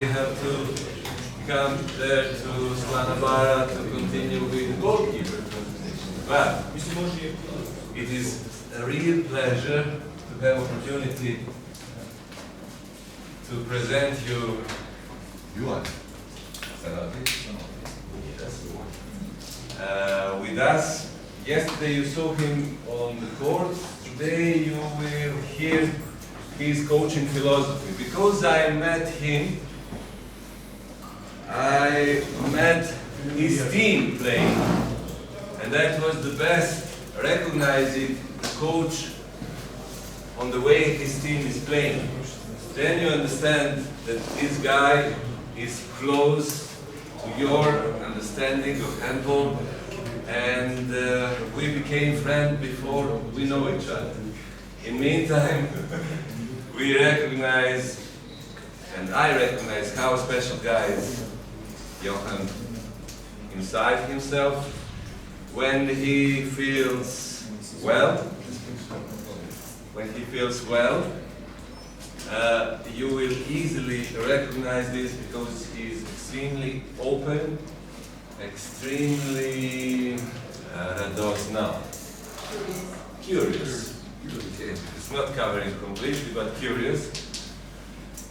We have to come there to Slanabara to continue with the goalkeeper conversation. But it is a real pleasure to have opportunity to present you Johan Zanotti. With us. Yesterday you saw him on the court. Today you will hear his coaching philosophy. Because I met him, I met his team playing, and that was the best, recognizing the coach on the way his team is playing. Then you understand that this guy is close to your understanding of handball, and we became friends before we know each other. In meantime, we recognize, and I recognize how special guy is Johan inside himself. When he feels well, you will easily recognize this because he is extremely open, extremely, curious. It's not covering completely, but curious.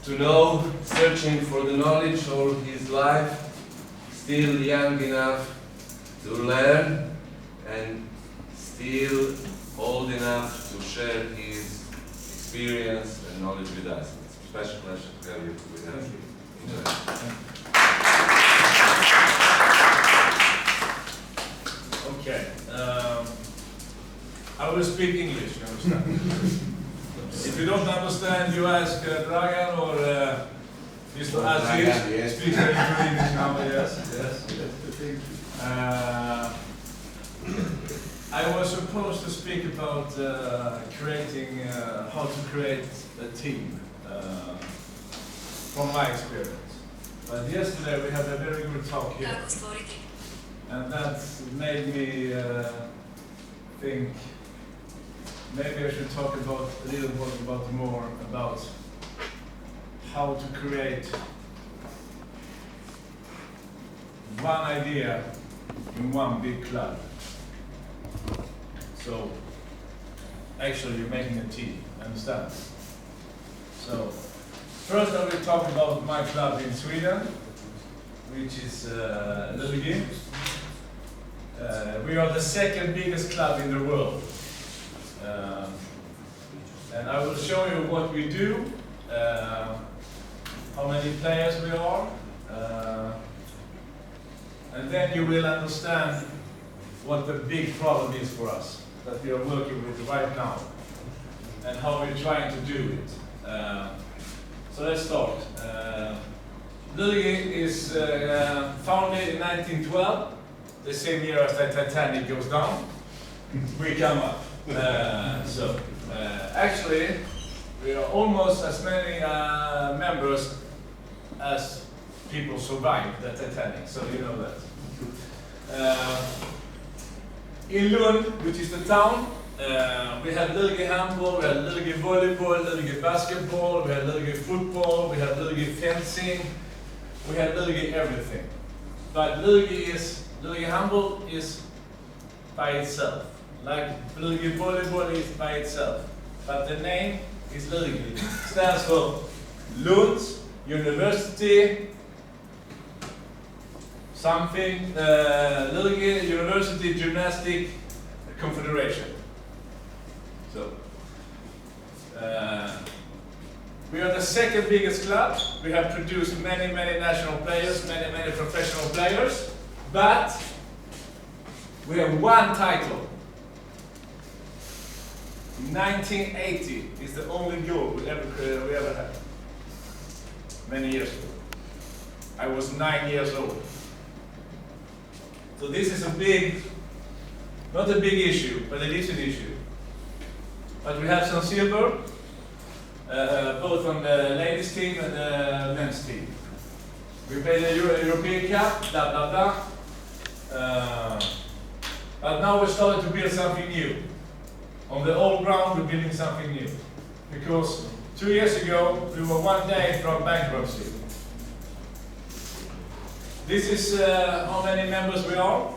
To know, searching for the knowledge all his life, still young enough to learn, and still old enough to share his experience and knowledge with us. It's a special pleasure to have you with us. Okay. I will speak English, you understand? If you don't understand, you ask Dragan or Mr. Aziz. Speak very good English now, yes. I was supposed to speak about creating, how to create a team from my experience. But yesterday we had a very good talk here. And that made me think maybe I should talk about a little bit more about how to create one idea in one big club. So actually you're making a team, understand? So first I will talk about my club in Sweden, which is SWE. We are the second biggest club in the world. And I will show you what we do, how many players we are, and then you will understand what the big problem is for us that we are working with right now and how we're trying to do it. So let's start. SWE is founded in 1912, the same year as the Titanic goes down. We come up. Actually, we are almost as many members as people survived the Titanic, so you know that. In Lund, which is the town, we have SWE handball, we have SWE volleyball, SWE basketball, we have SWE football, we have SWE fencing, we have SWE everything. But SWE handball is by itself. Like SWE volleyball is by itself, but the name is SWE. Stands for Lund University something, SWE University Gymnastic Confederation. So we are the second biggest club. We have produced many national players, many professional players, but we have one title. 1980 is the only goal we ever had. Many years ago. I was 9 years old. So this is a big, not a big issue, but it is an issue. But we have some silver, both on the ladies team and the men's team. We played the European Cup, but now we're starting to build something new. On the old ground, we're building something new. Because 2 years ago, we were one day from bankruptcy. This is how many members we are.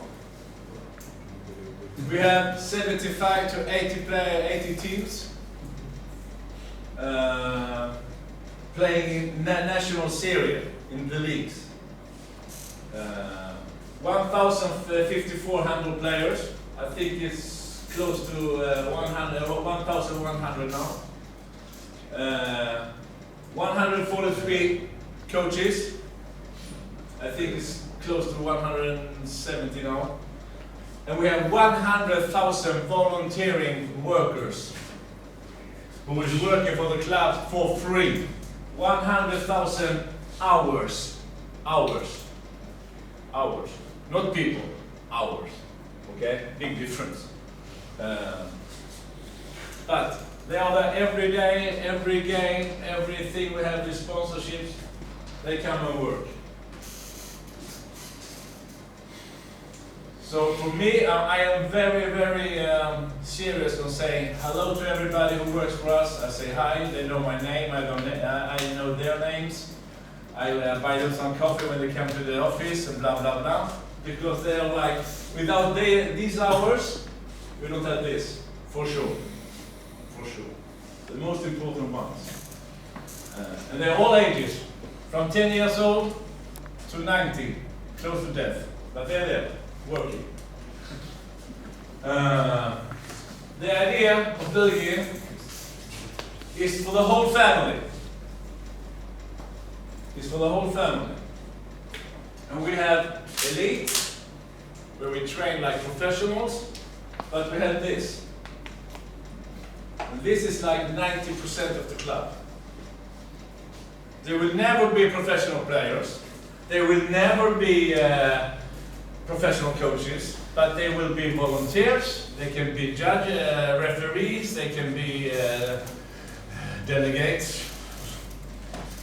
We have 75 to 80 teams playing in national series in the leagues. 1,054 handball players. I think it's close to 1,100 now. 143 coaches. I think it's close to 170 now. And we have 100,000 volunteering workers who is working for the club for free. 100,000 hours. Not people, hours. Okay, big difference. But they are there every day, every game, everything. We have the sponsorships. They come and work. So for me, I am very, very serious on saying hello to everybody who works for us. I say hi. They know my name. I know their names. I buy them some coffee when they come to the office and blah blah blah. Because they are like, without these hours, we don't have this, for sure. For sure. The most important ones. And they're all ages, from 10 years old to 90, close to death. But they're there, working. The idea of building it is for the whole family. It's for the whole family. And we have elite, where we train like professionals, but we have this. And this is like 90% of the club. There will never be professional players. There will never be professional coaches, but they will be volunteers. They can be referees. They can be delegates.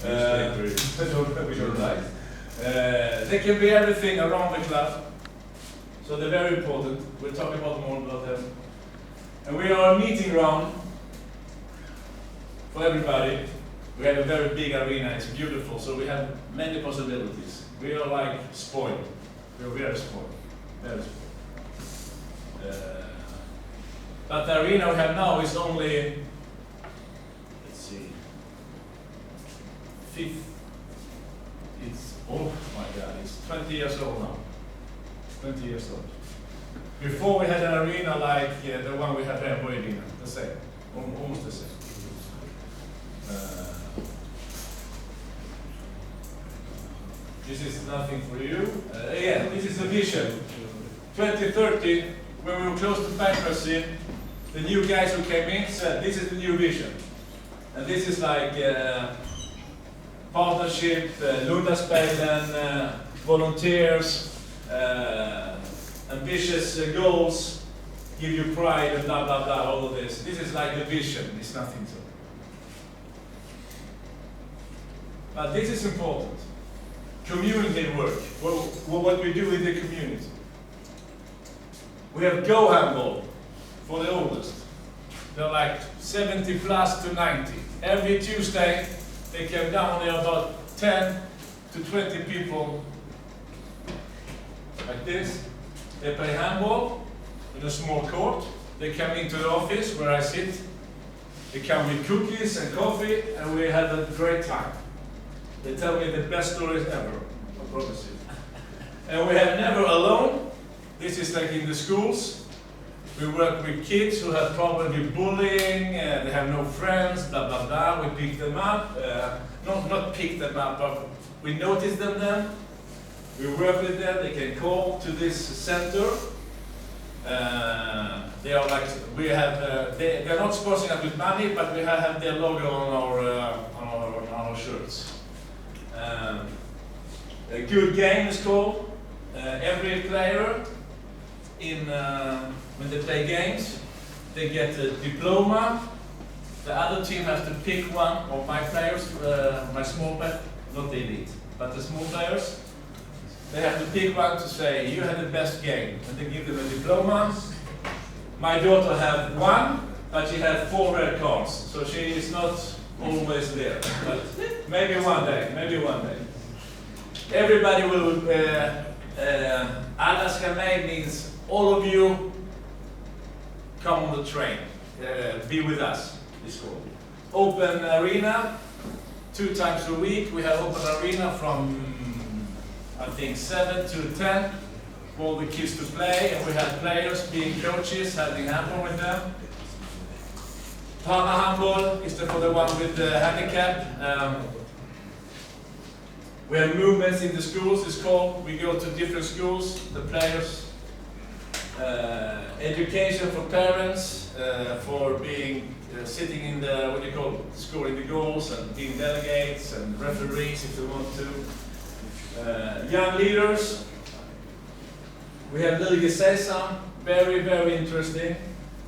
They can be everything around the club. So they're very important. We'll talk about more about them. And we are a meeting ground for everybody. We have a very big arena. It's beautiful. So we have many possibilities. We are like spoiled. We are very spoiled. Very spoiled. But the arena we have now is only, let's see, it's, oh my God, it's 20 years old now. 20 years old. Before we had an arena like the one we have here in Boydina, the same, almost the same. This is nothing for you. Yeah, this is a vision. 2030, when we were close to bankruptcy, the new guys who came in said, this is the new vision. And this is like partnership, Lundaspelen, volunteers, ambitious goals, give you pride and blah, blah, blah, all of this. This is like the vision, it's nothing to. But this is important. Community work, what we do with the community. We have Go Handball for the oldest. They're like 70 plus to 90. Every Tuesday they come down, there are about 10 to 20 people like this. They play handball in a small court. They come into the office where I sit. They come with cookies and coffee and we have a great time. They tell me the best stories ever, I promise you. And we have never alone. This is like in the schools. We work with kids who have problems with bullying, they have no friends, blah, blah, blah. We pick them up. Not pick them up, but we notice them. We work with them. They can call to this center. They are like, we have, they're not sponsoring us with money, but we have their logo on our shirts. A good game is called. Every player when they play games, they get a diploma. The other team has to pick one of my players, my small players, not the elite, but the small players. They have to pick one to say, you had the best game, and they give them a diploma. My daughter had one, but she had 4 red cards, so she is not always there. But maybe one day, maybe one day. Everybody will, alla ska med means all of you come on the train, be with us, it's called. Open arena, 2 times a week. We have open arena from, I think, 7 to 10 for all the kids to play, and we have players being coaches, having handball with them. Pana handball is for the one with the handicap. We have movements in the schools, it's called. We go to different schools, the players. Education for parents, for being sitting in the, what do you call it, scoring the goals and being delegates and referees if they want to. Young leaders. We have Lilje Sesam, very, very interesting.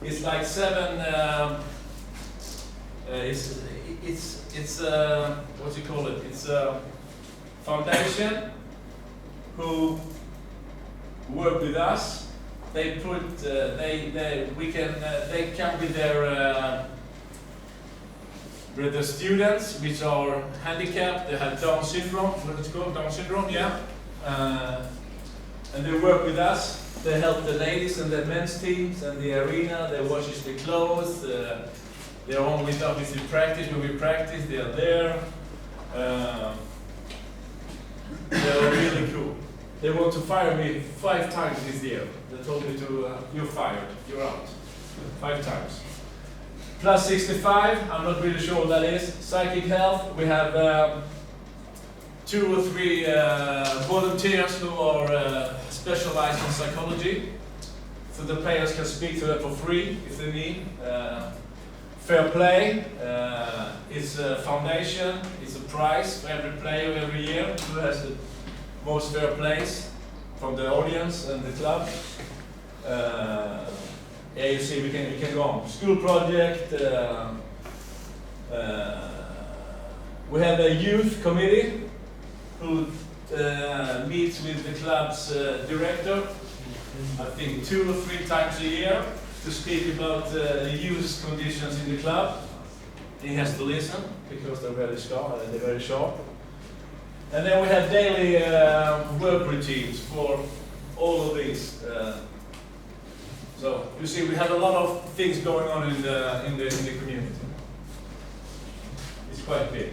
It's like 7, it's what do you call it? It's a foundation who work with us. They put, they come with their students, which are handicapped. They have Down syndrome. What is it called? Down syndrome, yeah. And they work with us. They help the ladies and the men's teams and the arena. They wash the clothes. They are on with obviously practice. When we practice, they are there. They are really cool. They want to fire me 5 times this year. They told me to, you're fired, you're out. 5 times. Plus 65, I'm not really sure what that is. Psychic health, we have 2 or 3 volunteers who are specialized in psychology. So the players can speak to them for free if they need. Fair play, it's a foundation, it's a prize for every player every year who has the most fair plays from the audience and the club. Yeah, you see, we can go on. School project. We have a youth committee who meets with the club's director, I think 2 or 3 times a year, to speak about the youth conditions in the club. He has to listen because they're very sharp. And then we have daily work routines for all of these. So you see, we have a lot of things going on in the community. It's quite big.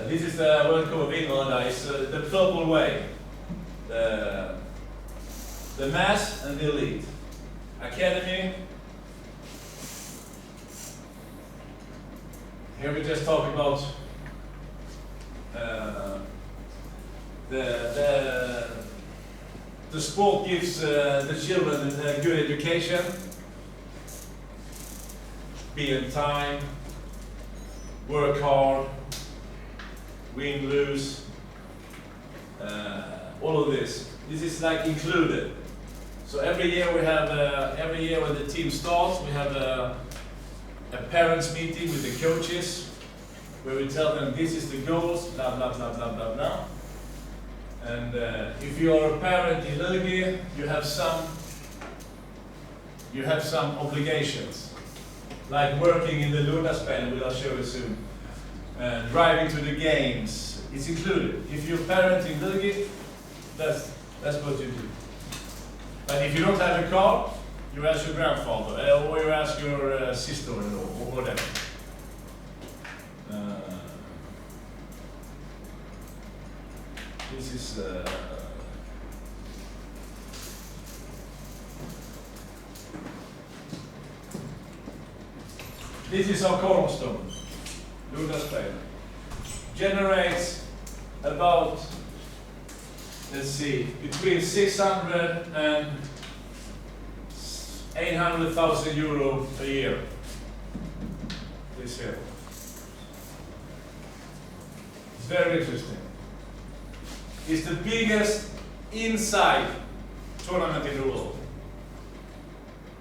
This is the World Cup of England. It's the purple way. The mass and the elite. Academy. Here we just talk about the sport gives the children a good education, be on time, work hard, win, lose, all of this. This is like included. So every year we have, every year when the team starts, we have a parents meeting with the coaches, where we tell them this is the goals, blah, blah, blah, blah, blah, blah. And if you are a parent in Lilje, you have some obligations, like working in the Lundaspel, which I'll show you soon, driving to the games. It's included. If you're a parent in Lilje, that's what you do. But if you don't have a car, you ask your grandfather, or you ask your sister-in-law, or whatever. This is this is our cornerstone. Lundaspel generates about, let's see, between 600 and 800,000 euro a year. This year. It's very interesting. It's the biggest inside tournament in the world.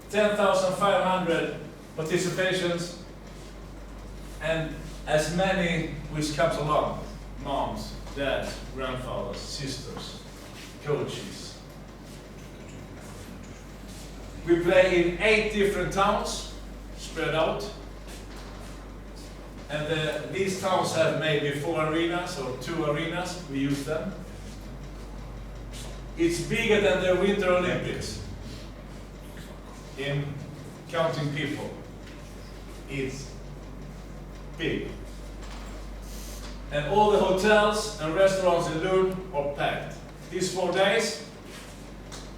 10,500 participations and as many which comes along. Moms, dads, grandfathers, sisters, coaches. We play in 8 different towns, spread out. And these towns have maybe 4 arenas or 2 arenas. We use them. It's bigger than the Winter Olympics in counting people. It's big. And all the hotels and restaurants in Lund are packed. These 4 days,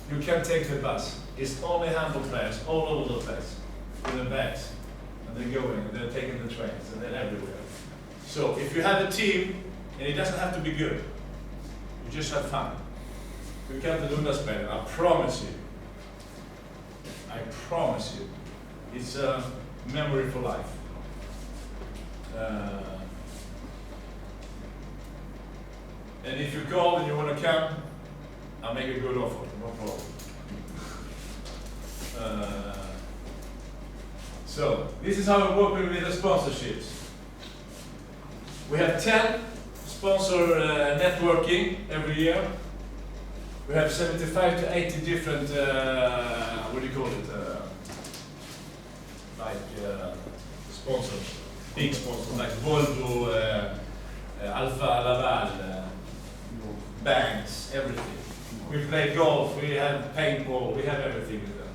you can't take the bus. It's only handball players all over the place with their bags. And they're going, and they're taking the trains, and they're everywhere. So if you have a team, and it doesn't have to be good, you just have fun. You come to Lundaspelen, I promise you. I promise you. It's a memory for life. And if you call and you want to come, I'll make a good offer, no problem. So, this is how we're working with the sponsorships. We have 10 sponsor networking every year. We have 75 to 80 different, what do you call it, sponsors, big sponsors like Volvo, Alfa Laval, banks, everything. We play golf, we have paintball, we have everything with them.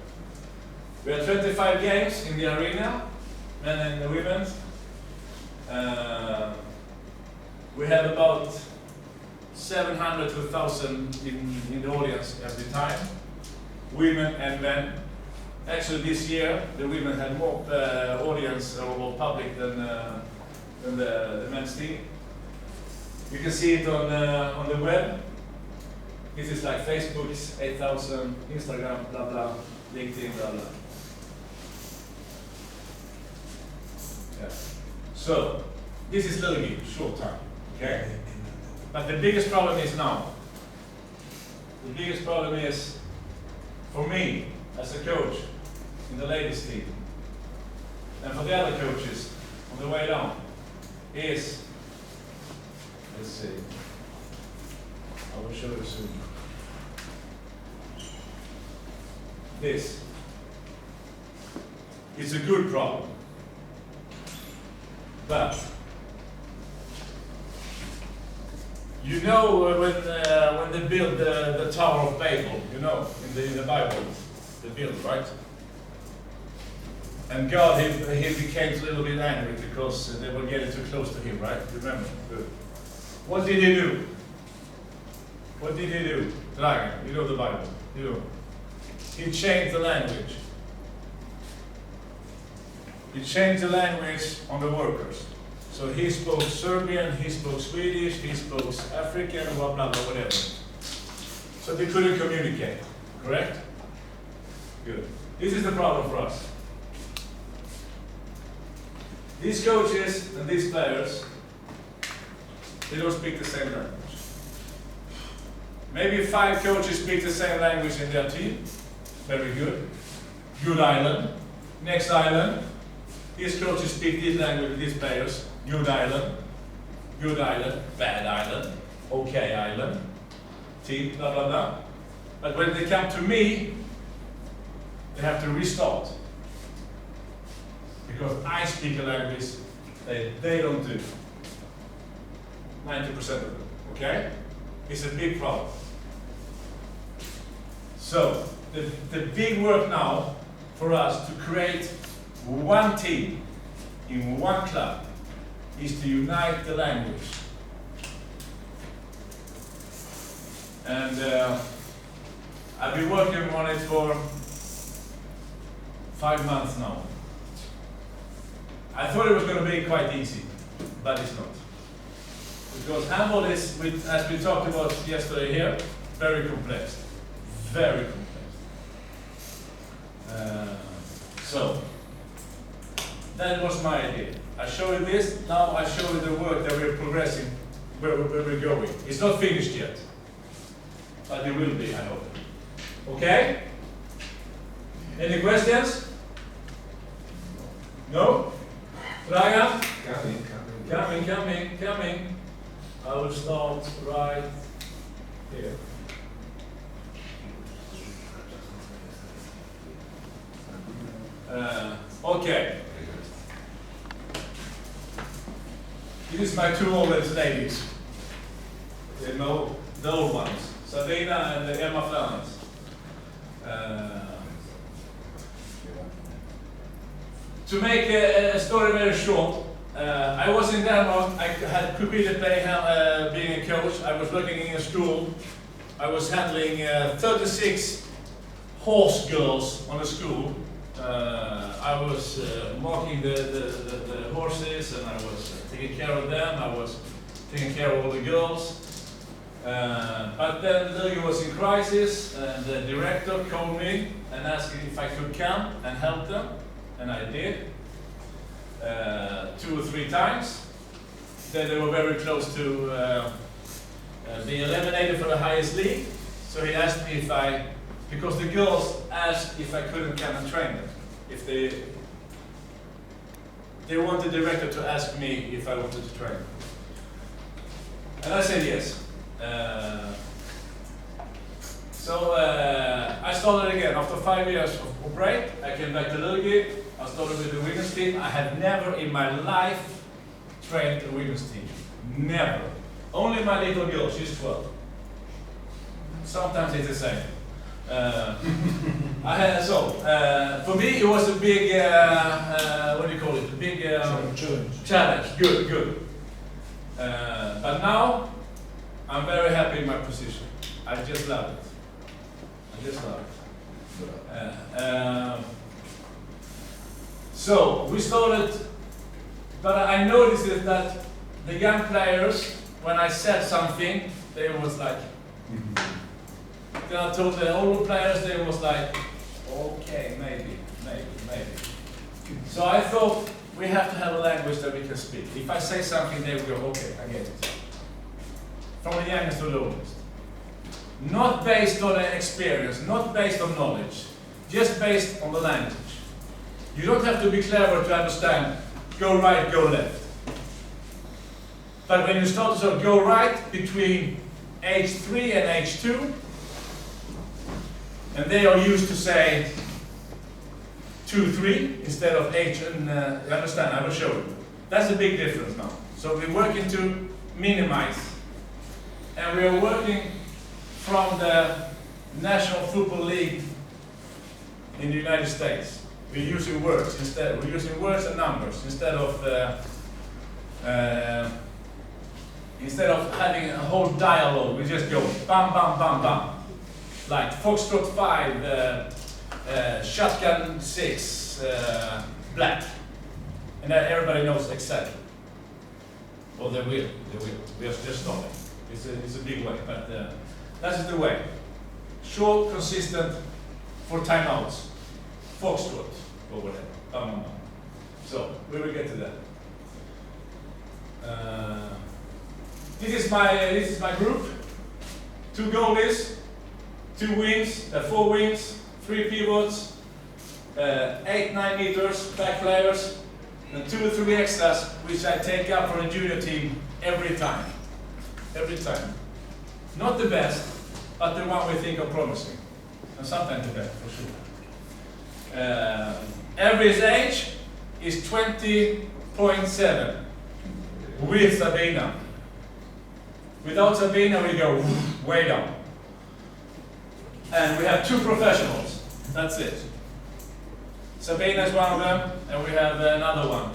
We have 25 games in the arena, men and women. We have about 700 to 1,000 in the audience every time, women and men. Actually, this year the women had more audience or more public than the men's team. You can see it on the web. This is like Facebook's 8,000, Instagram, blah blah, LinkedIn, blah blah. Yeah. So this is little bit short time, okay? But the biggest problem is now. The biggest problem is for me as a coach in the ladies team, and for the other coaches on the way down, is, let's see, I will show you soon. This. It's a good problem. But you know when they build the Tower of Babel, you know, in the Bible, they built, right? And God, he became a little bit angry because they were getting too close to him, right? Remember? Good. What did he do? What did he do? Dragan, you know the Bible, you know. He changed the language. He changed the language on the workers. So he spoke Serbian, he spoke Swedish, he spoke African, blah, blah, blah, whatever. So they couldn't communicate, correct? Good. This is the problem for us. These coaches and these players, they don't speak the same language. Maybe 5 coaches speak the same language in their team. Very good. Good island. Next island. These coaches speak this language with these players. Good island. Good island. Bad island. Okay island. Team, blah, blah, blah. But when they come to me, they have to restart. Because I speak a language they don't do. 90% of them. Okay? It's a big problem. So, the big work now for us to create one team in one club is to unite the language. And I've been working on it for 5 months now. I thought it was going to be quite easy, but it's not. Because handball is, as we talked about yesterday here, very complex. Very complex. So, that was my idea. I showed you this, now I show you the work that we're progressing, where we're going. It's not finished yet, but it will be, I hope. Okay? Any questions? No? Dragan? Coming. I will start right here. Okay. This is my two oldest ladies. You know, the old ones, Sabina and Emma Florence. To make a story very short, I was in Denmark. I had competed being a coach. I was working in a school. I was handling 36 horse girls on a school. I was marking the horses, and I was taking care of them. I was taking care of all the girls. But then Lilja was in crisis, and the director called me and asked if I could come and help them, and I did 2 or 3 times. Then they were very close to being eliminated for the highest league, so he asked me if because the girls asked if I couldn't come and train them, if they wanted the director to ask me if I wanted to train them. And I said yes. So I started again. After 5 years of break, I came back to Lilja. I started with the women's team. I had never in my life trained a women's team. Never. Only my little girl, she's 12. Sometimes it's the same. For me it was a big, what do you call it? A big challenge. Good. But now I'm very happy in my position. I just love it. So we started, but I noticed that the young players, when I said something, they was like, then I told the older players, they was like, okay, maybe. So I thought we have to have a language that we can speak. If I say something, they will go, okay, I get it. From the youngest to the oldest. Not based on experience, not based on knowledge, just based on the language. You don't have to be clever to understand, go right, go left. But when you start to go right between age 3 and age 2, and they are used to say 2, 3 instead of age, and you understand, I will show you. That's a big difference now. So we're working to minimize. And we are working from the National Football League in the United States. We're using words instead. We're using words and numbers instead of having a whole dialogue. We just go bam, bam, bam, bam. Like Foxtrot 5, Shotgun 6, black. And then everybody knows exactly. Well, they will. We are just starting. It's a big way, but that's the way. Short, consistent, for timeouts. Foxtrot, or whatever. Bam, bam, bam. So, we will get to that. This is my group. 2 goalies, 2 wings, 4 wings, 3 pivots, 8-9 meters, back players, and 2 or 3 extras, which I take up for a junior team every time. Every time. Not the best, but the one we think are promising. And sometimes the best, for sure. Average age is 20.7 with Sabina. Without Sabina, we go way down. And we have 2 professionals. That's it. Sabina is one of them, and we have another one.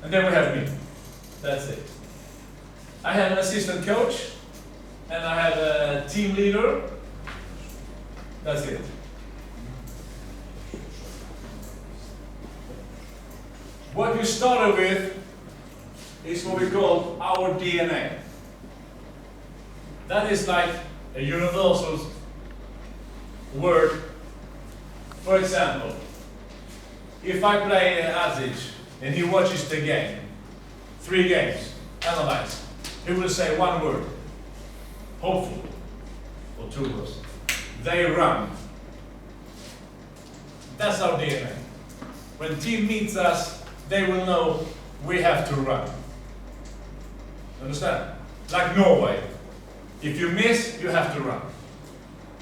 And then we have me. That's it. I have an assistant coach, and I have a team leader. That's it. What we started with is what we call our DNA. That is like a universal word. For example, if I play Azic and he watches the game, 3 games, analyze, he will say one word, hopefully, or 2 words. They run. That's our DNA. When team meets us, they will know we have to run. Understand? Like Norway. If you miss, you have to run.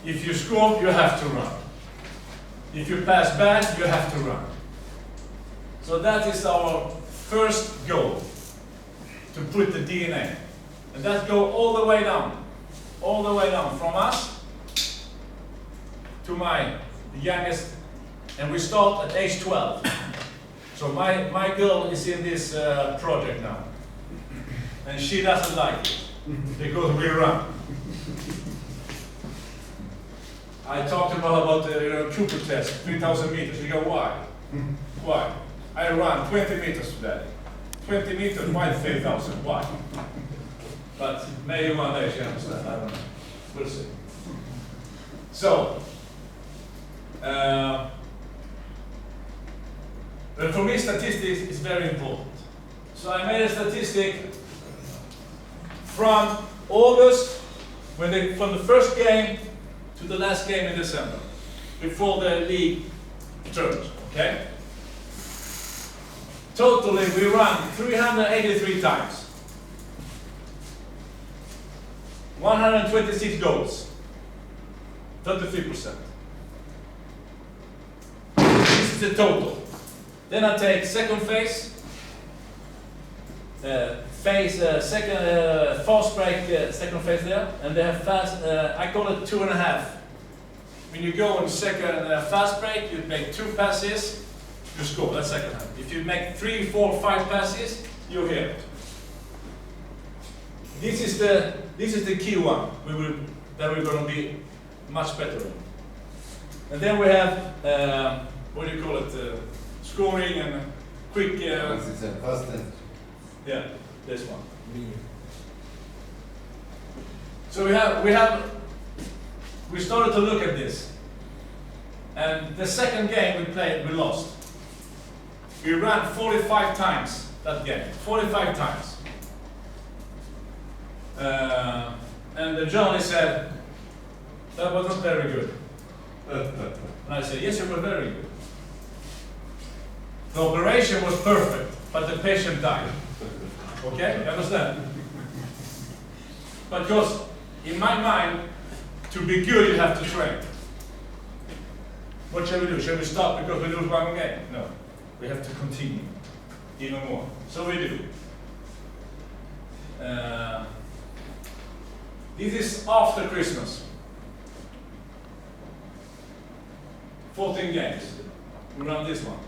If you score, you have to run. If you pass bad, you have to run. So that is our first goal. to put the DNA. And that go all the way down from us to my youngest, and we start at age 12. So my girl is in this project now, and she doesn't like it because we run. I talked to her about the Cooper test, 3,000 meters. She go, why? Why? I run 20 meters today. 20 meters, why 3,000? Why? But maybe one day she understands. I don't know. We'll see. So, but for me, statistics is very important. So I made a statistic from August, from the first game to the last game in December, before the league turns. Okay. Totally, we run 383 times, 126 goals, 33%. This is the total. Then I take second phase, fast break, second phase there, and they have fast. I call it 2.5. When you go on second fast break, you make 2 passes, you score. That's second half. If you make 3, 4, 5 passes, you're here. This is the key one. That we're going to be much better in. And then we have what do you call it? Scoring and quick. Yeah, this one. So we started to look at this, and the second game we played, we lost. We ran 45 times that game, 45 times. And the journalist said, that was not very good. And I said, yes, you were very good. The operation was perfect, but the patient died. Okay, you understand? Because in my mind, to be good, you have to train. What shall we do? Shall we stop because we lose one game? No, we have to continue even more. So we do. This is after Christmas. 14 games. We run this one.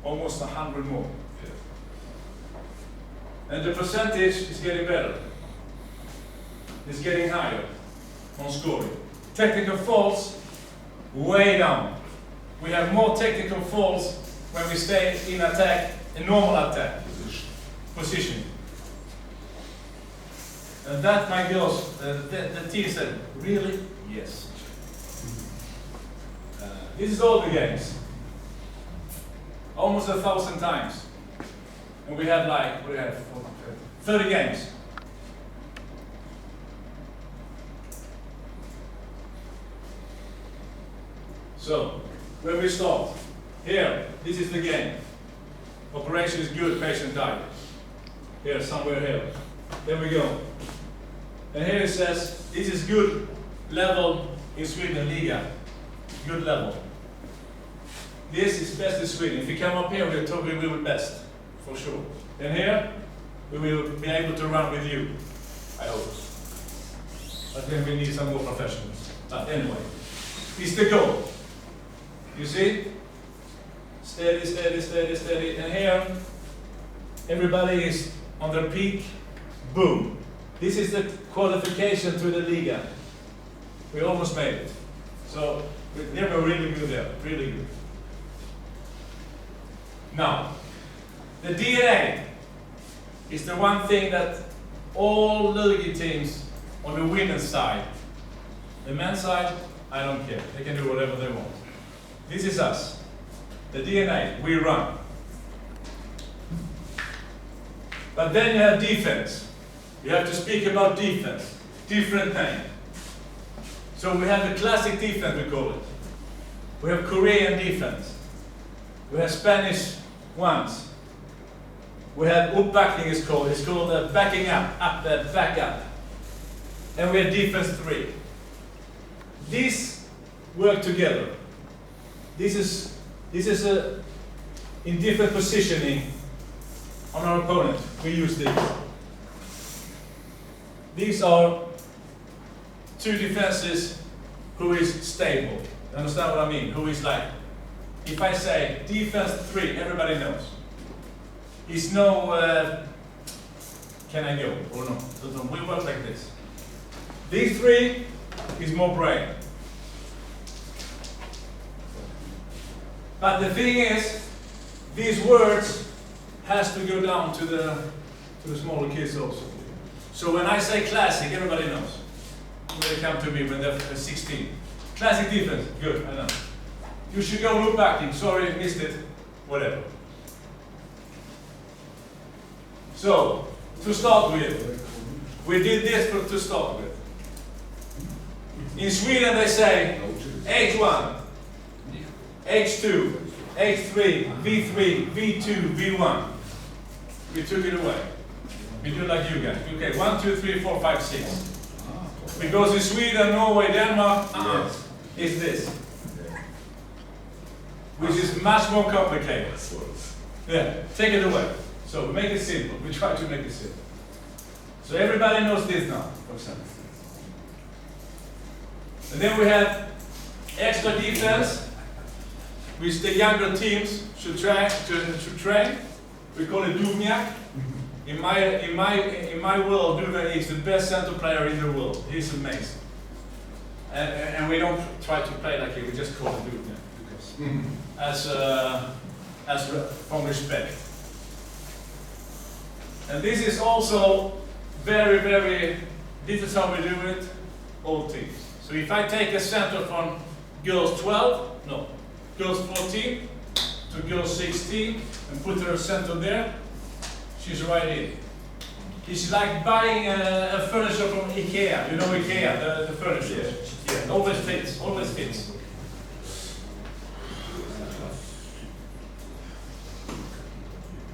Almost 100 more. And the percentage is getting better. It's getting higher on scoring. Technical faults, way down. We have more technical faults when we stay in attack, in normal attack position. And that, my girls, the team said, really? Yes. This is all the games. Almost 1,000 times. And we have like, what do we have? 30 games. So, where we start? Here, this is the game. Operation is good, patient died. Here, somewhere here. There we go. And here it says, this is good level in Sweden, Liga. Good level. This is best in Sweden. If we come up here, we'll talk, we will be best, for sure. And here, we will be able to run with you, I hope. But then we need some more professionals. But anyway, it's the goal. You see? Steady, steady, steady, steady. And here, everybody is on their peak. Boom. This is the qualification to the Liga. We almost made it. So, they were really good there, really good. Now, the DNA is the one thing that all Lugi teams on the women's side, the men's side, I don't care. They can do whatever they want. This is us. The DNA, we run. But then you have defense. You have to speak about defense. Different name. So we have the classic defense, we call it. We have Korean defense. We have Spanish ones. We have uppbackning, it's called backing up, back up. And we have defense 3. These work together. This is in different positioning on our opponent, we use these. These are two defenses who is stable. You understand what I mean? Who is like, if I say defense 3, everybody knows. It's no, can I go or no? So we work like this. These 3 is more brain. But the thing is, these words has to go down to the smaller kids also. So when I say classic, everybody knows. When they come to me when they're 16. Classic defense, good, I know. You should go look back in, sorry, missed it, whatever. So, to start with, we did this to start with. In Sweden they say H1, H2, H3, V3, V2, V1. We took it away. We do like you guys. Okay, 1, 2, 3, 4, 5, 6. Because in Sweden, Norway, Denmark, it's this. Which is much more complicated. Yeah, take it away. So make it simple. We try to make it simple. So everybody knows this now, for example. And then we have extra defense, which the younger teams should train. We call it Duvniak. In my world, Duvniak is the best center player in the world. He's amazing. And we don't try to play like him. We just call him Duvniak because from respect. And this is also very, very. This is how we do it. All teams. So if I take a center from girls 12, no, girls 14 to girls 16 and put her center there, she's right in. It's like buying a furniture from IKEA. You know IKEA, the furniture. Yeah. Always fits, always fits.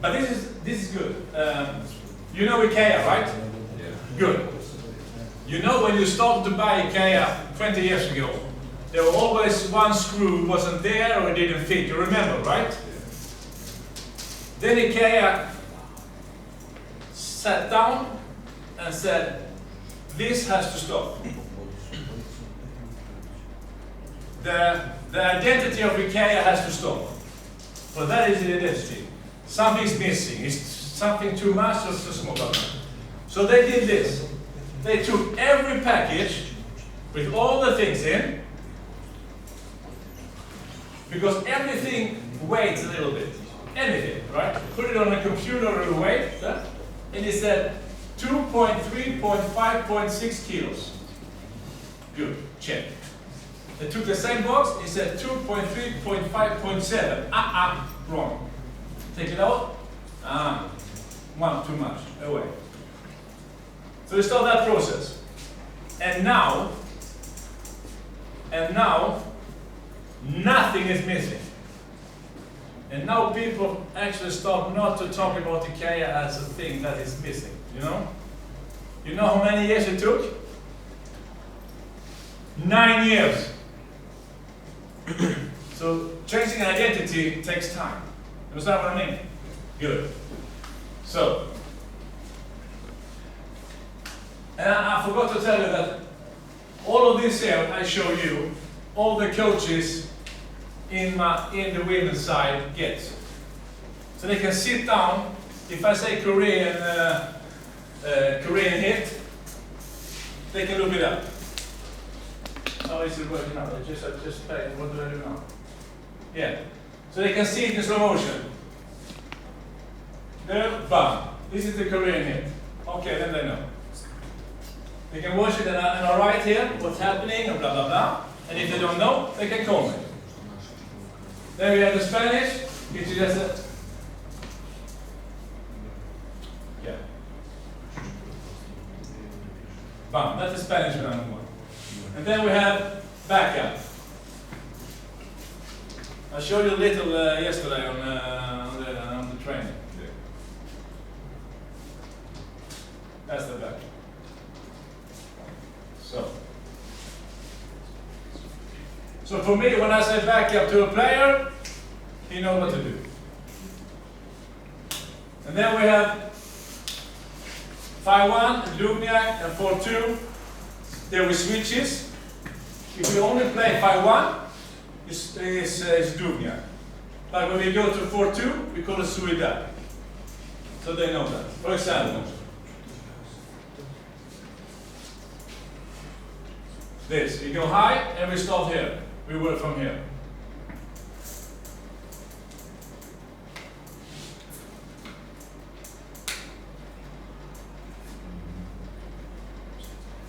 But this is good. You know IKEA, right? Yeah. Good. You know when you started to buy IKEA 20 years ago, there was always one screw wasn't there or it didn't fit. You remember, right? Then IKEA sat down and said, this has to stop. The identity of IKEA has to stop. But that is the identity. Something's missing. It's something too much or too small. So they did this. They took every package with all the things in, because everything weighs a little bit. Anything, right? Put it on a computer or weight, and it said 2.3.5.6 kilos. Good, check. They took the same box, it said 2.3.5.7. Wrong. Take it out. One too much. Away. So we start that process. And now, nothing is missing. And now people actually start not to talk about IKEA as a thing that is missing, you know? You know how many years it took? 9 years. So changing identity takes time. Understand what I mean? Good. So, and I forgot to tell you that all of this here I show you, all the coaches in the women's side get. So they can sit down. If I say Korean hit, they can look it up. How is it working out? I just play. What do I do now? Yeah. So they can see it in slow motion. There, bam. This is the Korean hit. Okay, then they know. They can watch it and I write here what's happening and blah blah blah. And if they don't know, they can call me. Then we have the Spanish, which is just a, yeah. Bam, that's the Spanish number 1. And then we have backup. I showed you a little yesterday on the training. That's the backup. So for me, when I say backup to a player, he knows what to do. And then we have 5-1, Dubniak, and 4-2. There we switches. If we only play 5-1, it's Dubniak. But when we go to 4-2, we call it SWE. So they know that. For example, this. We go high and we start here. We work from here.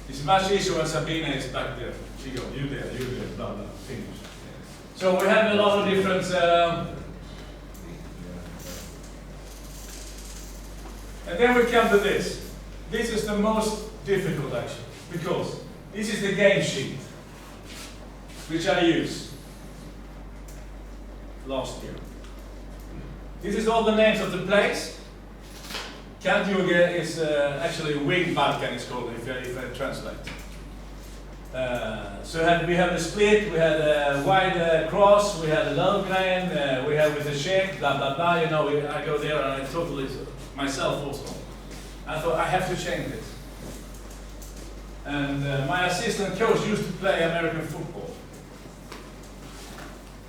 It's much easier when Sabina is back there. She goes, you there, blah, blah, finish. So we have a lot of different and then we come to this. This is the most difficult actually, because this is the game sheet, which I used last year. This is all the names of the plays. Kantjuge is actually wing Balkan, it's called, if I translate. So we have the split, we had a wide cross, we had a low grain, we have with the shake, blah blah blah. You know, I go there and I totally myself also. I thought I have to change it. And my assistant coach used to play American football.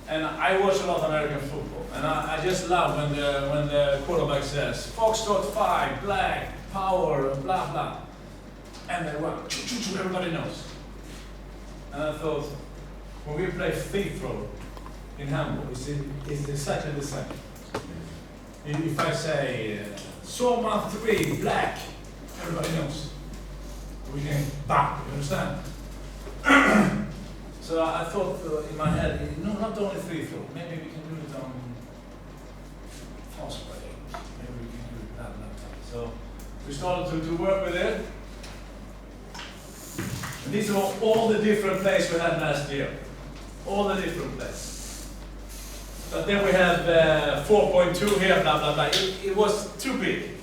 And I watch a lot of American football. And I just love when the quarterback says, Foxtrot 5, black, power, blah blah. And they run, everybody knows. And I thought, when we play free throw in Hamburg, it's exactly the same. If I say, Soma 3, black, everybody knows. We can bang, you understand? So I thought in my head, no, not only free throw, maybe we can do it on fast break. Maybe we can do it that time. So we started to work with it. And these are all the different plays we had last year. All the different plays. But then we have 4.2 here, blah, blah, blah. It was too big.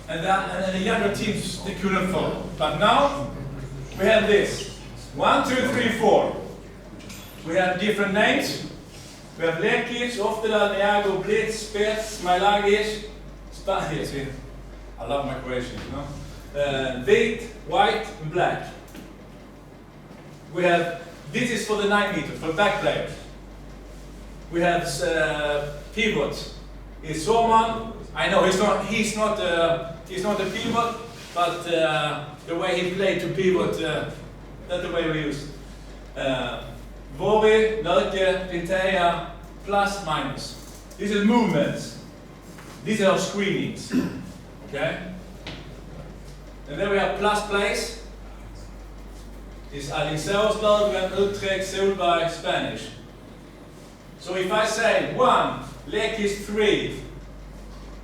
And the younger teams, they couldn't follow. But now, we have this. 1, 2, 3, 4. We have different names. We have Lekic, Oftedal, Neago, Blitz, Spets, Smailagic, Spanish. I love my Croatian, you know. White, white, and black. We have, this is for the 9 meter, for back players. We have pivot. Is Soman. I know he's not a pivot, but the way he played to pivot, that's the way we use. Vovi, Lurke, Pintea, plus, minus. These are movements. These are screenings. Okay? And then we have plus plays. This is Alingsås, Berggren, Utrecht, Solberg, Spanish. So if I say 1, Lekis 3,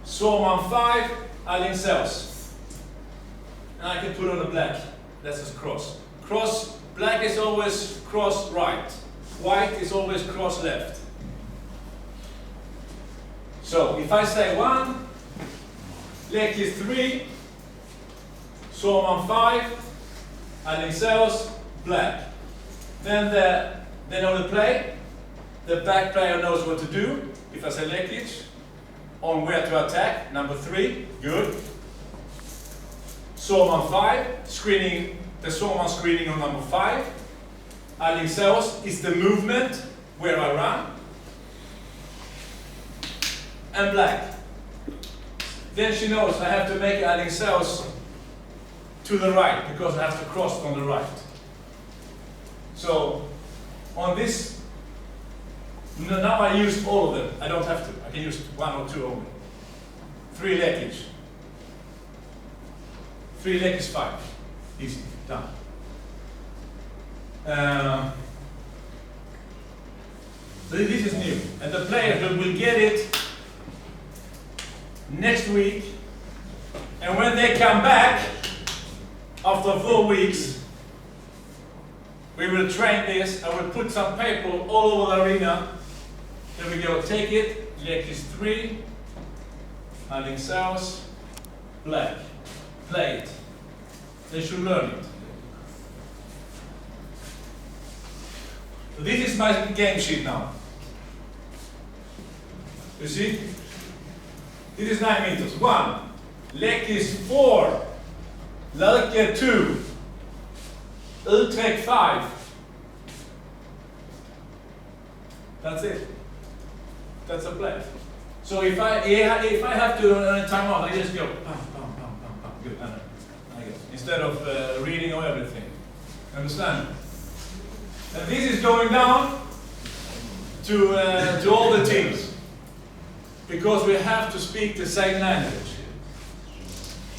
Sorman 5, Alingsås. And I can put on a black. That's a cross. Cross, black is always cross right. White is always cross left. So if I say 1, Lekis 3, Sorman 5, Alingsås, black. Then they know the play. The back player knows what to do. If I say Lekic, on where to attack, number 3, good. Sorman 5, screening, the Sorman screening on number 5. Alingsås is the movement, where I run. And black. Then she knows I have to make Alingsås to the right, because I have to cross on the right. So, on this, now I use all of them. I don't have to. I can use 1 or 2 only. 3 Lekic. 3 Lekic 5. Easy, done. So this is new. And the player will get it next week. And when they come back, after 4 weeks, we will train this. I will put some paper all over the arena. Then we go, take it, Lekis 3, Alingsås, black. Play it. They should learn it. So this is my game sheet now. You see? This is 9 meters. 1. Lek is 4. Löke 2. Uträck 5. That's it. That's a play. So if I have to time out, I just go pam, pam, pam, pam, pam. Good. I go. Instead of reading or everything. Understand? And this is going down to all the teams, because we have to speak the same language.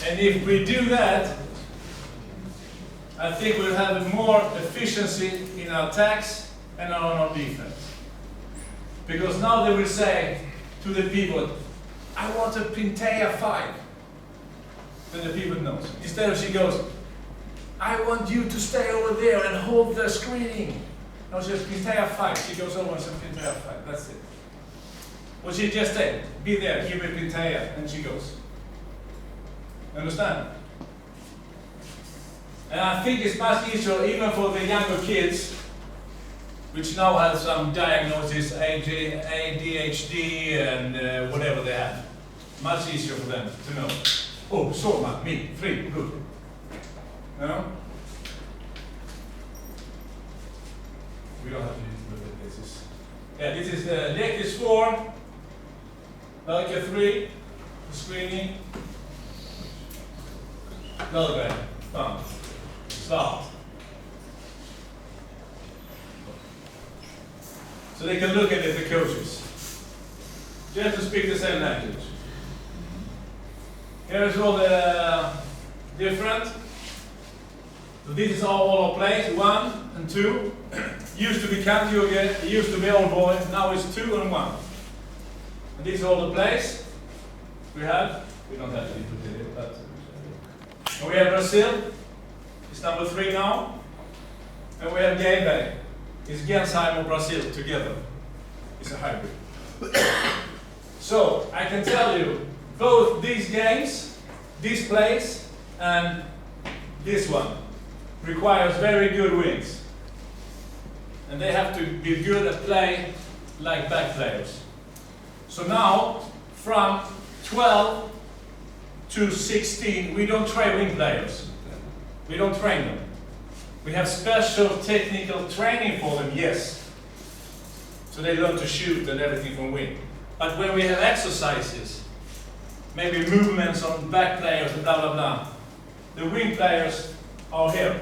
And if we do that, I think we'll have more efficiency in our attacks and on our defense. Because now they will say to the people, I want a Pintea 5. Then the people knows. Instead of she goes, I want you to stay over there and hold the screening. No, she says Pintea 5. She goes over and says Pintea 5. That's it. What she just said, be there, give me Pintea, and she goes. Understand? And I think it's much easier even for the younger kids, which now have some diagnosis, ADHD and whatever they have. Much easier for them to know. Oh, Soma, me, 3, good. No? We don't have to look at this. Yeah, this is the Lek is 4, Löke 3, the screening. Löke, bam, start. So they can look at it, the coaches. Just to speak the same language. Here is all the different. So this is all our plays, 1 and 2. Used to be Kantjuge, it used to be old boy, now it's 2 and 1. And these are all the plays we have. We don't have to put it, but and we have Brazil, it's number 3 now. And we have Gabe. It's Gensheim and Brazil together. It's a hybrid. So, I can tell you, both these games, this place, and this one, requires very good wings. And they have to be good at play like back players. So now, from 12 to 16, we don't train wing players. We don't train them. We have special technical training for them, yes. So they learn to shoot and everything from wing. But when we have exercises, maybe movements on back players and blah, blah, blah, the wing players are here.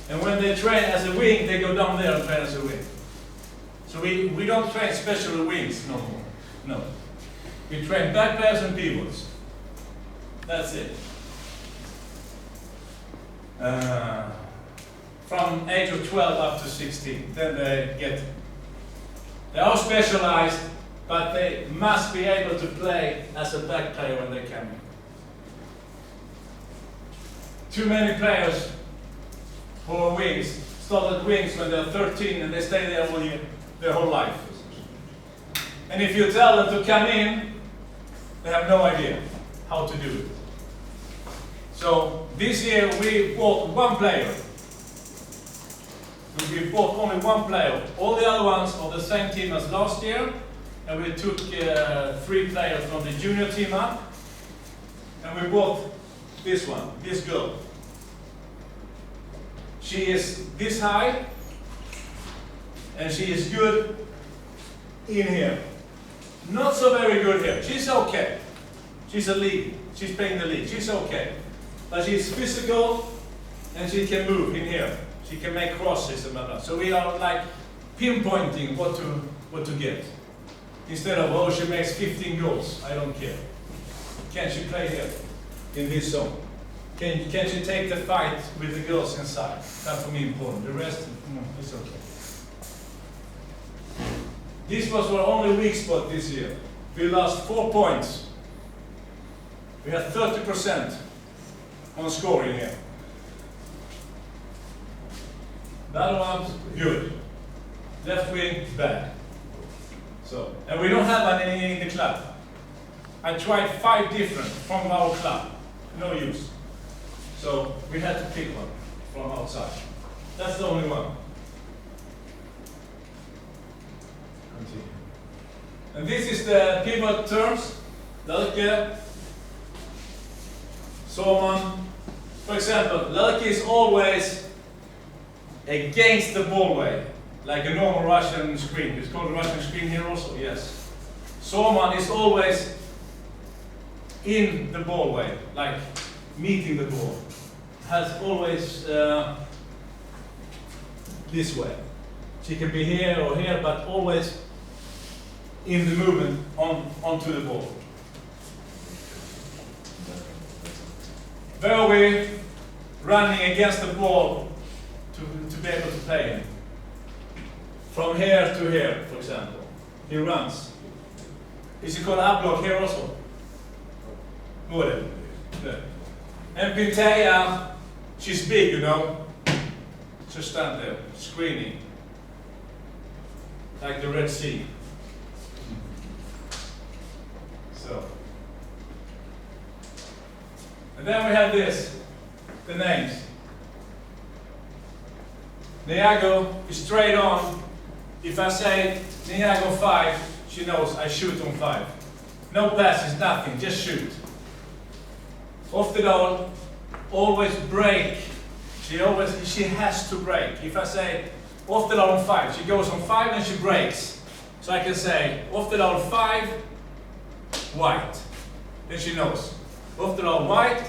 And when they train as a wing, they go down there and train as a wing. So we don't train special wings no more. No. We train back players and pivots. That's it. From age of 12 up to 16, then they are specialized, but they must be able to play as a back player when they come in. Too many players who are wings started wings when they're 13 and they stay there all year, their whole life. And if you tell them to come in, they have no idea how to do it. So this year we bought 1 player. We bought only 1 player. All the other ones are the same team as last year. And we took 3 players from the junior team up. And we bought this one, this girl. She is this high. And she is good in here. Not so very good here. She's okay. She's a lead. She's playing the lead. She's okay. But she's physical and she can move in here. She can make crosses and blah, blah. So we are like pinpointing what to get. Instead of, oh, she makes 15 goals. I don't care. Can she play here in this zone? Can she take the fight with the girls inside? That's for me important. The rest, it's okay. This was our only weak spot this year. We lost 4 points. We had 30% on scoring here. The other one's good. Left wing, bad. So, and we don't have any in the club. I tried 5 different from our club. No use. So we had to pick one from outside. That's the only one. Continue. And this is the pivot terms. Lurke, Soman. For example, Lurke is always against the ballway, like a normal Russian screen. It's called a Russian screen here also, yes. Soman is always in the ballway, like meeting the ball. Has always this way. She can be here or here, but always in the movement onto the ball. Where we running against the ball to be able to play him. From here to here, for example. He runs. Is it called up block here also? Whatever. And Pintea, she's big, you know. Just stand there, screening. Like the Red Sea. So. And then we have this, the names. Niago is straight on. If I say Niago 5, she knows I shoot on 5. No passes, nothing, just shoot. Off the doll, always break. She has to break. If I say off the doll on 5, she goes on 5 and she breaks. So I can say off the doll 5, white. Then she knows. Off the doll white,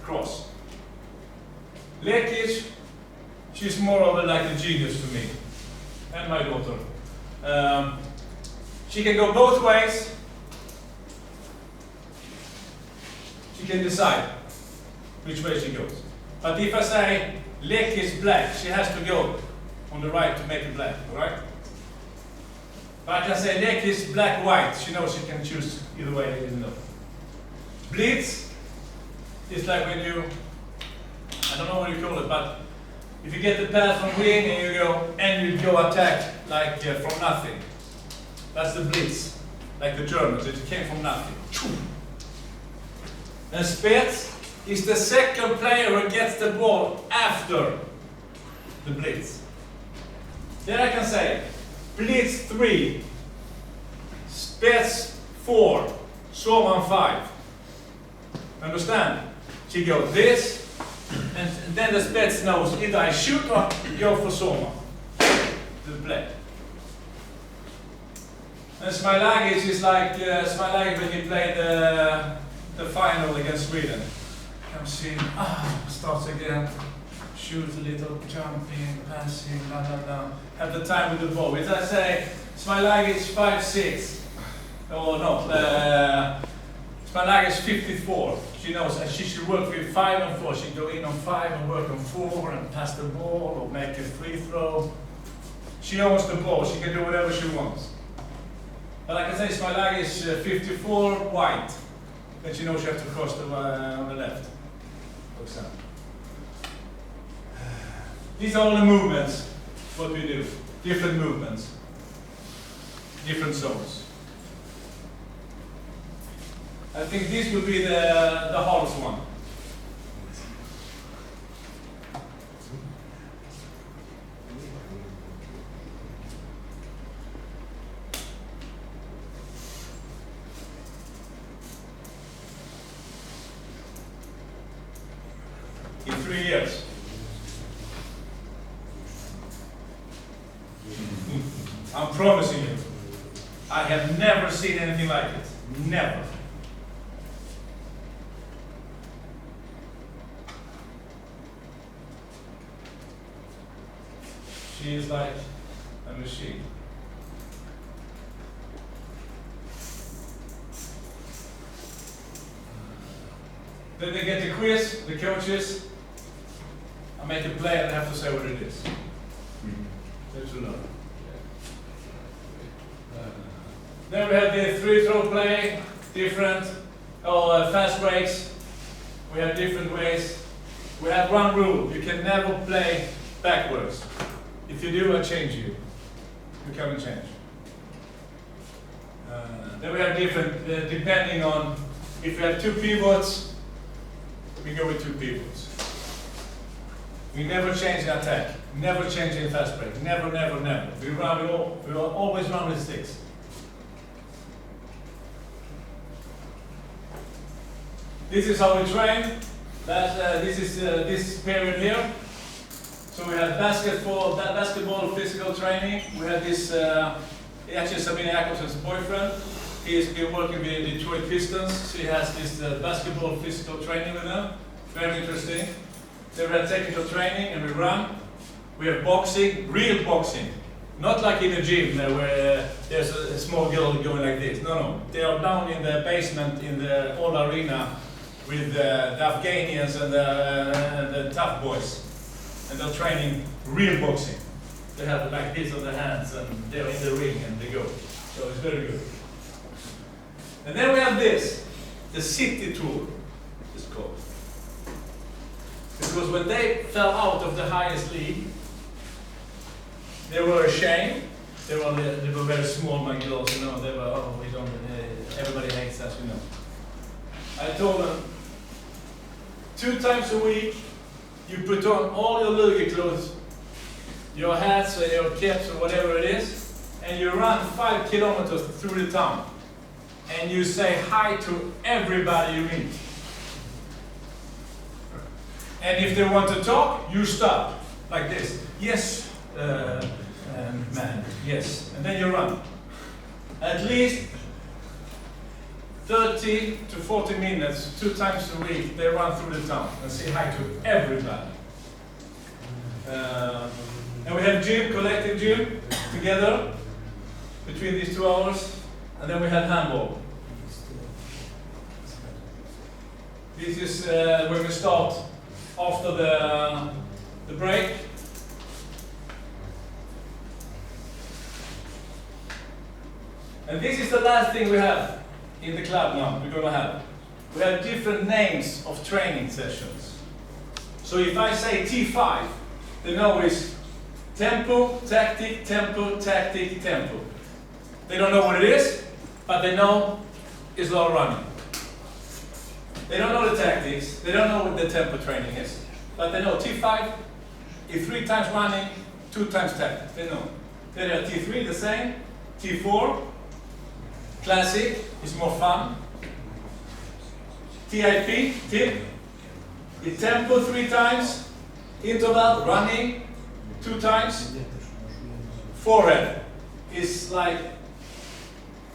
cross. Lekic, she's more of like a genius to me. And my daughter. She can go both ways. She can decide which way she goes. But if I say Lek is black, she has to go on the right to make it black, alright? But I can say Lek is black-white, she knows she can choose either way, even though. Blitz is like when you, I don't know what you call it, but if you get the pass from wing and you go attack like from nothing. That's the blitz, like the Germans, it came from nothing. And Spets is the second player who gets the ball after the blitz. Then I can say blitz 3, Spets 4, Soman 5. Understand? She goes this, and then the Spets knows either I shoot or go for Soman. The play. And Smilagic is like Smilagic when he played the final against Sweden. Comes in, starts again, shoots a little, jumping, passing, blah blah blah. Have the time with the ball. If I say Smilagic 5'6", or no, Smilagic 54. She knows she should work with 5 and 4. She go in on 5 and work on 4 and pass the ball or make a free throw. She owns the ball. She can do whatever she wants. But I can say Smilagic is 54 white. Then she knows she has to cross on the left, for example. These are all the movements, what we do. Different movements, different zones. I think this will be the hardest one. In 3 years. I'm promising you, I have never seen anything like it. Never. She is like a machine. Then they get the quiz, the coaches. I make a play and I have to say what it is. That's to learn. Then we have the free throw play, different, fast breaks. We have different ways. We have one rule, you can never play backwards. If you do, I change you. You come and change. Then we have different, depending on, if we have 2 pivots, we go with 2 pivots. We never change the attack, never change in fast break, never, never, never. We will always run with 6. This is how we train. This is this period here. So we have basketball physical training. We have this, actually Sabine Jakobsen's boyfriend. He's been working with the Detroit Pistons. So he has this basketball physical training with them. Very interesting. Then we have technical training and we run. We have boxing, real boxing. Not like in the gym where there's a small girl going like this. No, no. They are down in the basement in the old arena with the Afghanians and the tough boys. And they're training real boxing. They have like this on their hands and they're in the ring and they go. So it's very good. And then we have this, the city tour, it's called. Because when they fell out of the highest league, they were ashamed. They were very small, my girls, you know. They were, oh, we don't, everybody hates us, you know. I told them, 2 times a week, you put on all your luge clothes, your hats or your caps or whatever it is, and you run 5 kilometers through the town. And you say hi to everybody you meet. And if they want to talk, you stop, like this. Yes, man, yes. And then you run. At least 30 to 40 minutes, 2 times a week, they run through the town and say hi to everybody. And we have gym, collective gym, together, between these 2 hours. And then we have handball. This is when we start after the break. And this is the last thing we have in the club now. We're going to have. We have different names of training sessions. So if I say T5, they know it's tempo, tactic, tempo, tactic, tempo. They don't know what it is, but they know it's a lot of running. They don't know the tactics, they don't know what the tempo training is, but they know T5 is 3 times running, 2 times tactics. They know. Then they are T3 the same, T4 classic is more fun. TIP, tip, is tempo 3 times, interval running 2 times, forehead is like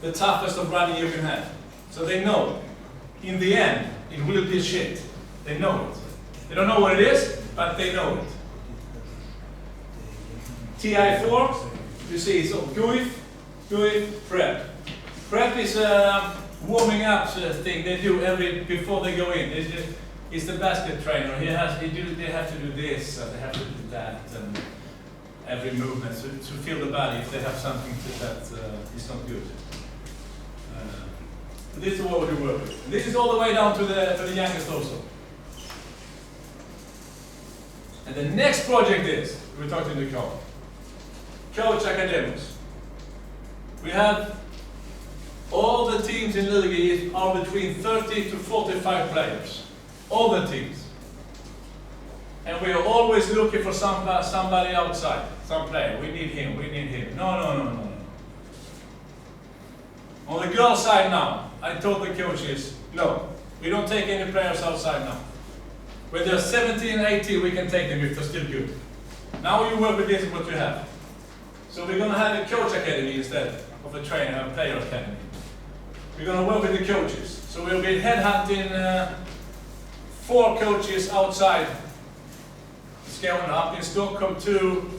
the toughest of running you can have. So they know, in the end, it will be shit. They know it. They don't know what it is, but they know it. TI4, you see, so GUIF, prep. Prep is a warming up thing they do before they go in. It's the basket trainer. They have to do this, and they have to do that, and every movement to feel the body if they have something that is not good. This is what we work with. And this is all the way down to the youngest also. And the next project is, we talked in the Coach Academics. We have all the teams in Lugi are between 30 to 45 players. All the teams. And we are always looking for somebody outside, some player. We need him, we need him. No. On the girls' side now, I told the coaches, no, we don't take any players outside now. When they're 17, 18, we can take them if they're still good. Now you work with this is what you have. So we're going to have a coach academy instead of a player academy. We're going to work with the coaches. So we'll be headhunting 4 coaches outside Skåne, up in Stockholm, 2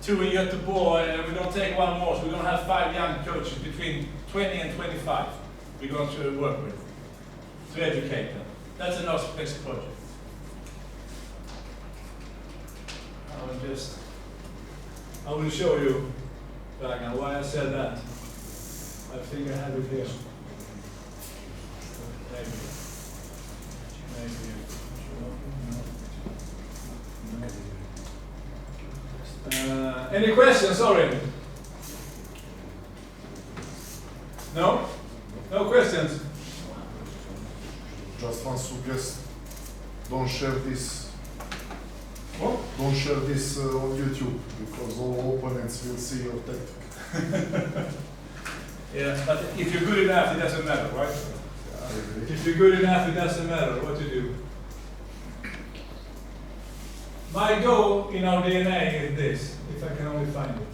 in Göteborg, and we're going to take 1 more. So we're going to have 5 young coaches between 20 and 25 we're going to work with, to educate them. That's a next project. I will show you, Ragnar, why I said that. I think I have it here. Maybe. Any questions? Sorry. No? No questions? Just one suggest, don't share this. What? Don't share this on YouTube, because all opponents will see your tactic. Yeah, but if you're good enough, it doesn't matter, right? If you're good enough, it doesn't matter what you do. My goal in our DNA is this, if I can only find it.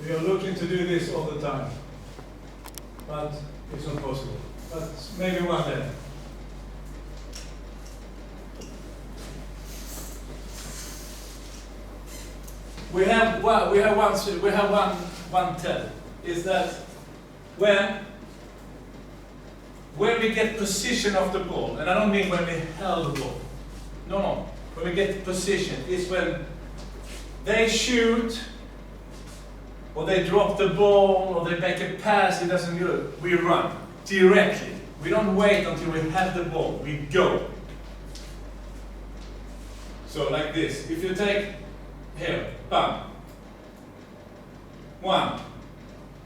We are looking to do this all the time, but it's not possible. But maybe one day. We have one tell, is that when we get position of the ball, and I don't mean when we held the ball. No. When we get position, is when they shoot, or they drop the ball, or they make a pass, it doesn't go. We run directly. We don't wait until we have the ball. We go. So like this. If you take here, bam. 1,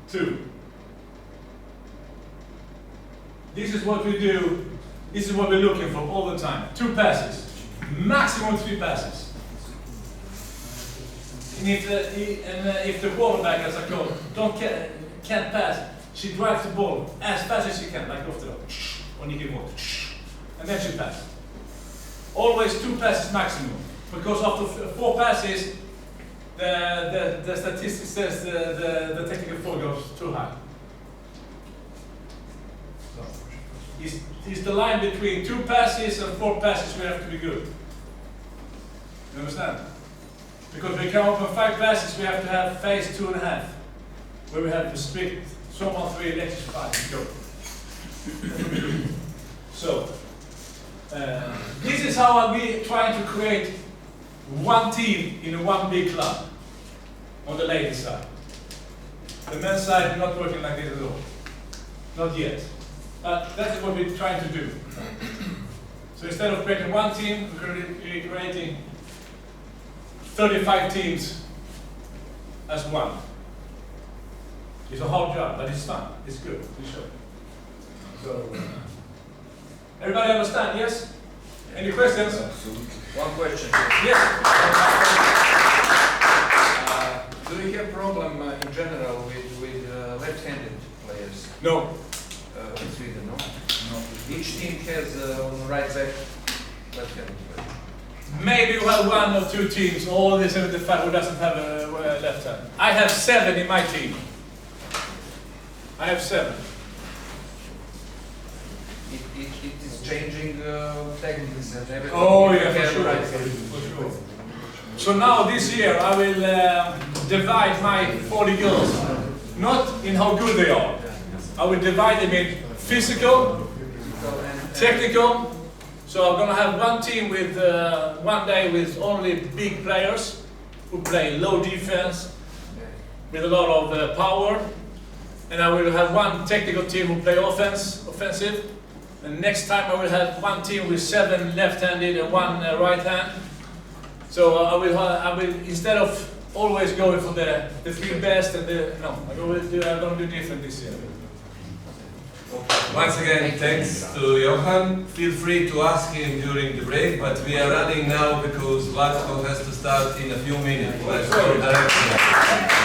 2. This is what we do. This is what we're looking for all the time. 2 passes. Maximum 3 passes. And if the quarterback, as I call it, can't pass, she drives the ball as fast as she can, like off the road. Or Nicky Moore. And then she passes. Always 2 passes maximum. Because after 4 passes, the statistics says the technical foul goes too high. So, it's the line between 2 passes and 4 passes we have to be good. You understand? Because we can open 5 passes, we have to have phase 2.5, where we have to strict someone 3 electrify and go. So, this is how we trying to create one team in one big club on the ladies' side. The men's side is not working like this at all. Not yet. But that is what we're trying to do. So instead of creating one team, we're creating 35 teams as one. It's a hard job, but it's fun. It's good. It's sure. So, everybody understand? Yes? Any questions? One question. Yes. Do you have problem in general with left-handed players No. in Sweden? No. Each team has on the right back left-handed player. Maybe you have 1 or 2 teams, all the 75 who doesn't have a left hand. I have 7 in my team. I have 7. It is changing techniques and everything. Oh You yeah, have for sure. right For back. sure. So now this year I will divide my 40 girls, not in how good they are. I will divide them in physical, technical. So I'm gonna have one team with one day with only big players who play low defense with a lot of power, and I will have one technical team who play offensive. And next time I will have one team with 7 left-handed and 1 right hand. So I will instead of always going for the 3 best and I'm gonna do different this year. Once again, thanks to Johan. Feel free to ask him during the break, but we are running now because Latko has to start in a few minutes. Let's go directly.